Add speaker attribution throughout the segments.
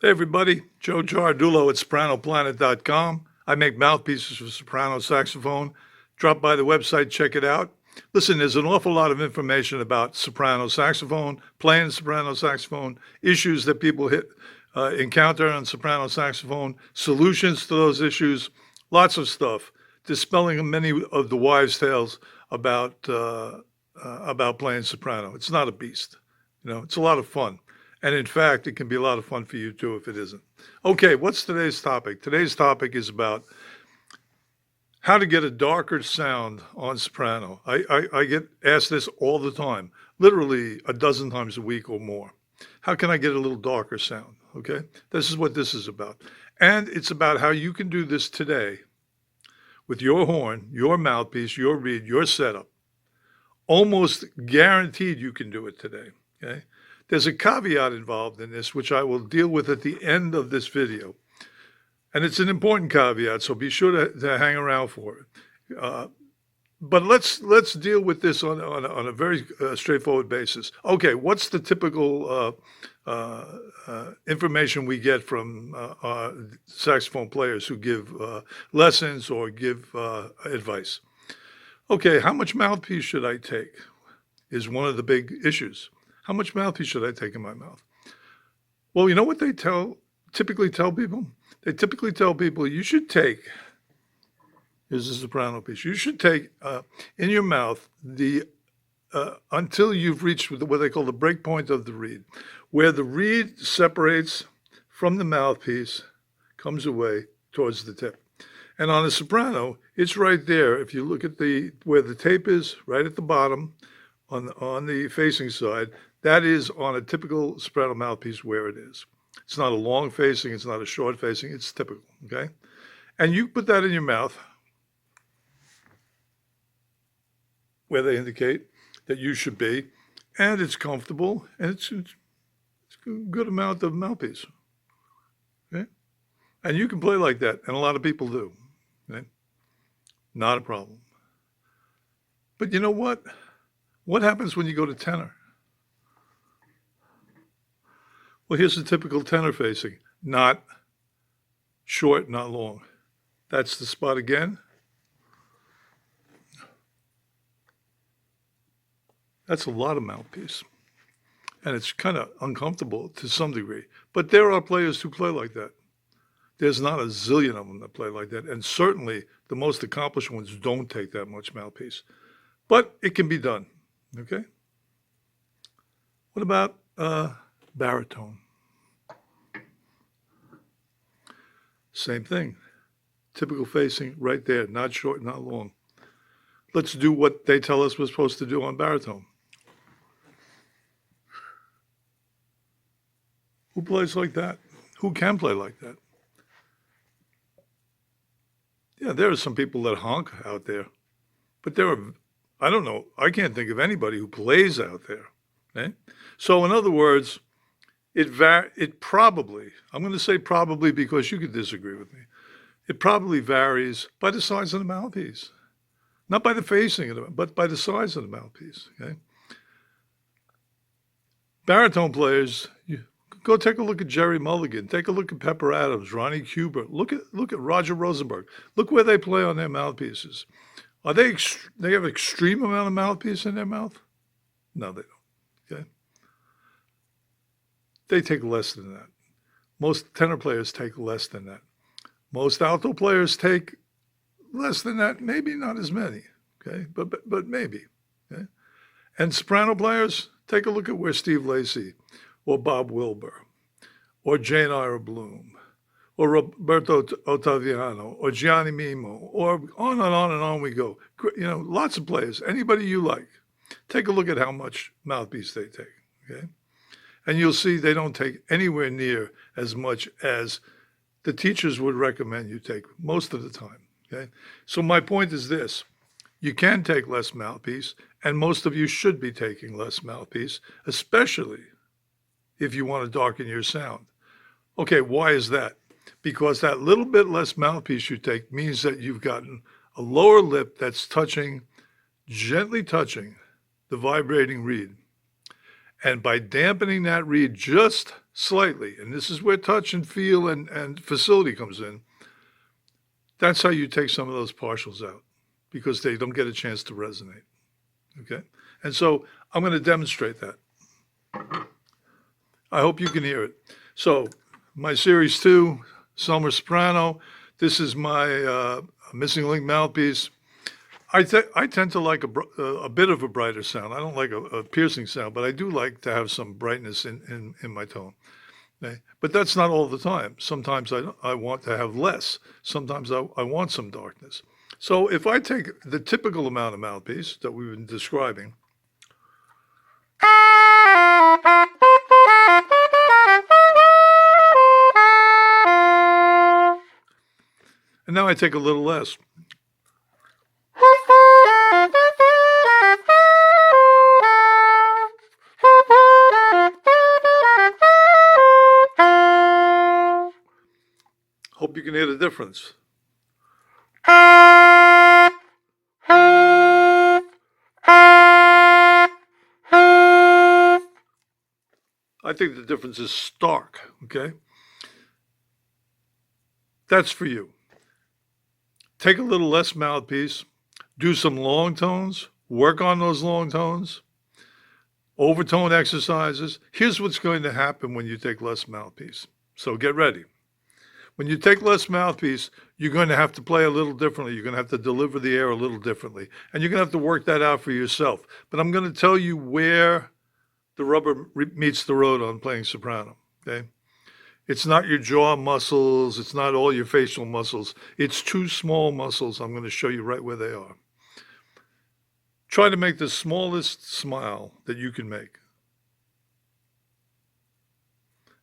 Speaker 1: Hey everybody, Joe Giardulo at SopranoPlanet.com. I make mouthpieces for soprano saxophone. Drop by the website, check it out. Listen, there's an awful lot of information about soprano saxophone, playing soprano saxophone, issues that people encounter on soprano saxophone, solutions to those issues, lots of stuff, dispelling many of the wives' tales about playing soprano. It's not a beast, it's a lot of fun. And in fact, it can be a lot of fun for you too if it isn't. Okay, what's today's topic? Today's topic is about how to get a darker sound on soprano. I get asked this all the time, literally a dozen times a week or more. How can I get a little darker sound? Okay, this is what this is about. And it's about how you can do this today with your horn, your mouthpiece, your reed, your setup. Almost guaranteed you can do it today, okay? There's a caveat involved in this, which I will deal with at the end of this video. And it's an important caveat, so be sure to hang around for it. But let's deal with this on a very straightforward basis. Okay, what's the typical information we get from saxophone players who give lessons or give advice? Okay, how much mouthpiece should I take is one of the big issues. How much mouthpiece should I take in my mouth? Well, you know what they typically tell people? They typically tell people you should take, here's a soprano piece, you should take in your mouth until you've reached what they call the break point of the reed, where the reed separates from the mouthpiece, comes away towards the tip. And on a soprano, it's right there. If you look at where the tape is, right at the bottom, on the facing side, that is on a typical soprano mouthpiece where it is. It's not a long facing, it's not a short facing, it's typical, okay? And you put that in your mouth where they indicate that you should be, and it's comfortable, and it's a good amount of mouthpiece, okay? And you can play like that, and a lot of people do, okay? Not a problem. But you know what? What happens when you go to tenor? Well, here's the typical tenor facing, not short, not long. That's the spot again. That's a lot of mouthpiece. And it's kind of uncomfortable to some degree. But there are players who play like that. There's not a zillion of them that play like that. And certainly the most accomplished ones don't take that much mouthpiece. But it can be done, okay? What about baritone? Same thing. Typical facing right there, not short, not long. Let's do what they tell us we're supposed to do on baritone. Who plays like that? Who can play like that? Yeah, there are some people that honk out there, but there are, I don't know, I can't think of anybody who plays out there. Okay? So in other words, it probably, I'm going to say probably because you could disagree with me, it probably varies by the size of the mouthpiece. Not by the facing of it, but by the size of the mouthpiece, okay? Baritone players, go take a look at Jerry Mulligan, take a look at Pepper Adams, Ronnie Kubert, look at Roger Rosenberg. Look where they play on their mouthpieces. Are they have extreme amount of mouthpiece in their mouth? No, they don't, okay? They take less than that. Most tenor players take less than that. Most alto players take less than that, maybe not as many, okay? But maybe, okay? And soprano players, take a look at where Steve Lacy or Bob Wilbur or Jane Ira Bloom or Roberto Ottaviano or Gianni Mimo, or on and on we go. Lots of players, anybody you like. Take a look at how much mouthpiece they take, okay? And you'll see they don't take anywhere near as much as the teachers would recommend you take most of the time. Okay. So my point is this. You can take less mouthpiece, and most of you should be taking less mouthpiece, especially if you want to darken your sound. Okay, why is that? Because that little bit less mouthpiece you take means that you've gotten a lower lip that's touching, gently touching the vibrating reed. And by dampening that reed just slightly, and this is where touch and feel and facility comes in, that's how you take some of those partials out, because they don't get a chance to resonate. Okay? And so I'm going to demonstrate that. I hope you can hear it. So my Series 2, Summer Soprano, this is my missing link mouthpiece. I tend to like a bit of a brighter sound. I don't like a piercing sound, but I do like to have some brightness in my tone. Okay? But that's not all the time. Sometimes I want to have less. Sometimes I want some darkness. So if I take the typical amount of mouthpiece that we've been describing, and now I take a little less. Hope you can hear the difference. I think the difference is stark, okay? That's for you. Take a little less mouthpiece, do some long tones, work on those long tones, overtone exercises. Here's what's going to happen when you take less mouthpiece. So get ready. When you take less mouthpiece, you're going to have to play a little differently. You're going to have to deliver the air a little differently. And you're going to have to work that out for yourself. But I'm going to tell you where the rubber meets the road on playing soprano, okay? It's not your jaw muscles. It's not all your facial muscles. It's two small muscles. I'm going to show you right where they are. Try to make the smallest smile that you can make.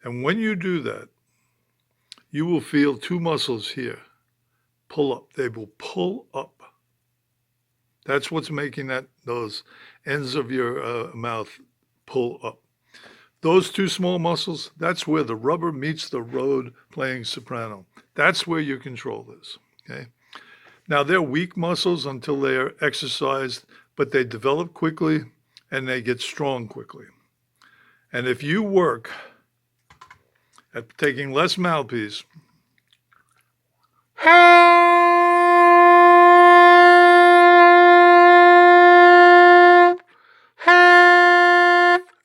Speaker 1: And when you do that, you will feel two muscles here pull up. They will pull up. That's what's making those ends of your mouth pull up. Those two small muscles, that's where the rubber meets the road playing soprano. That's where your control is, okay? Now, they're weak muscles until they are exercised, but they develop quickly and they get strong quickly. And if you work at taking less mouthpiece,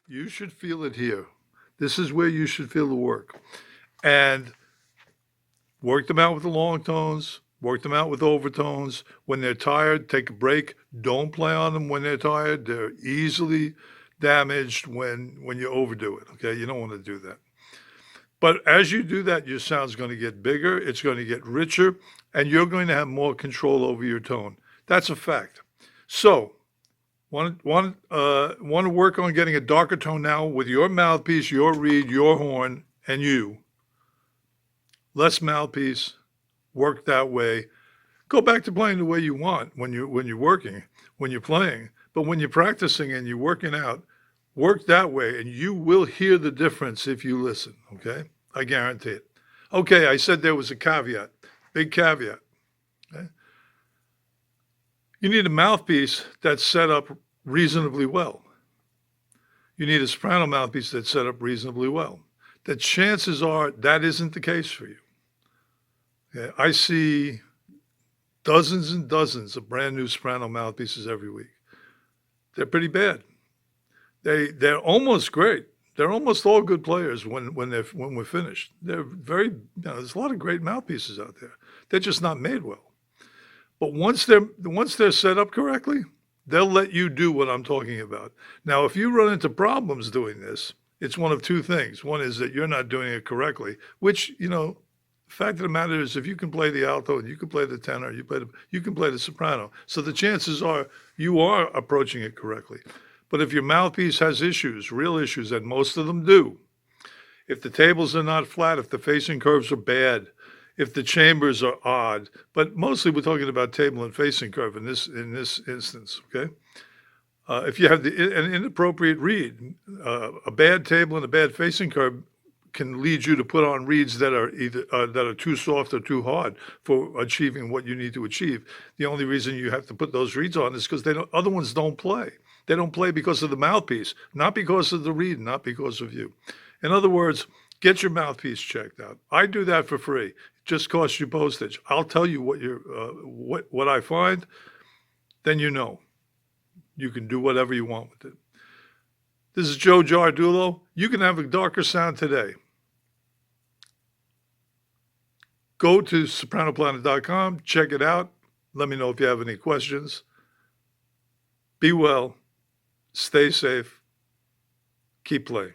Speaker 1: you should feel it here. This is where you should feel the work. And work them out with the long tones, work them out with overtones. When they're tired, take a break. Don't play on them when they're tired. They're easily damaged when you overdo it, okay? You don't want to do that. But as you do that, your sound's going to get bigger, it's going to get richer, and you're going to have more control over your tone. That's a fact. So, want to work on getting a darker tone now with your mouthpiece, your reed, your horn, and you. Less mouthpiece, work that way. Go back to playing the way you want when you're working, when you're playing. But when you're practicing and you're working out, work that way, and you will hear the difference if you listen, okay? I guarantee it. Okay, I said there was a caveat, big caveat. Okay? You need a mouthpiece that's set up reasonably well. You need a soprano mouthpiece that's set up reasonably well. The chances are that isn't the case for you. Okay? I see dozens and dozens of brand new soprano mouthpieces every week. They're pretty bad. They're almost great. They're almost all good players when we're finished. They're very, there's a lot of great mouthpieces out there. They're just not made well. But once they're set up correctly, they'll let you do what I'm talking about. Now, if you run into problems doing this, it's one of two things. One is that you're not doing it correctly, which, the fact of the matter is if you can play the alto and you can play the tenor, you can play the soprano. So the chances are you are approaching it correctly. But if your mouthpiece has issues, real issues, and most of them do, if the tables are not flat, if the facing curves are bad, if the chambers are odd, but mostly we're talking about table and facing curve in this instance, okay? If you have an inappropriate reed, a bad table and a bad facing curve can lead you to put on reeds that are either that are too soft or too hard for achieving what you need to achieve. The only reason you have to put those reeds on is because other ones don't play. They don't play because of the mouthpiece, not because of the reed, not because of you. In other words, get your mouthpiece checked out. I do that for free. It just costs you postage. I'll tell you what I find, then you know. You can do whatever you want with it. This is Joe Giardulo. You can have a darker sound today. Go to sopranoplanet.com, check it out. Let me know if you have any questions. Be well, stay safe, keep playing.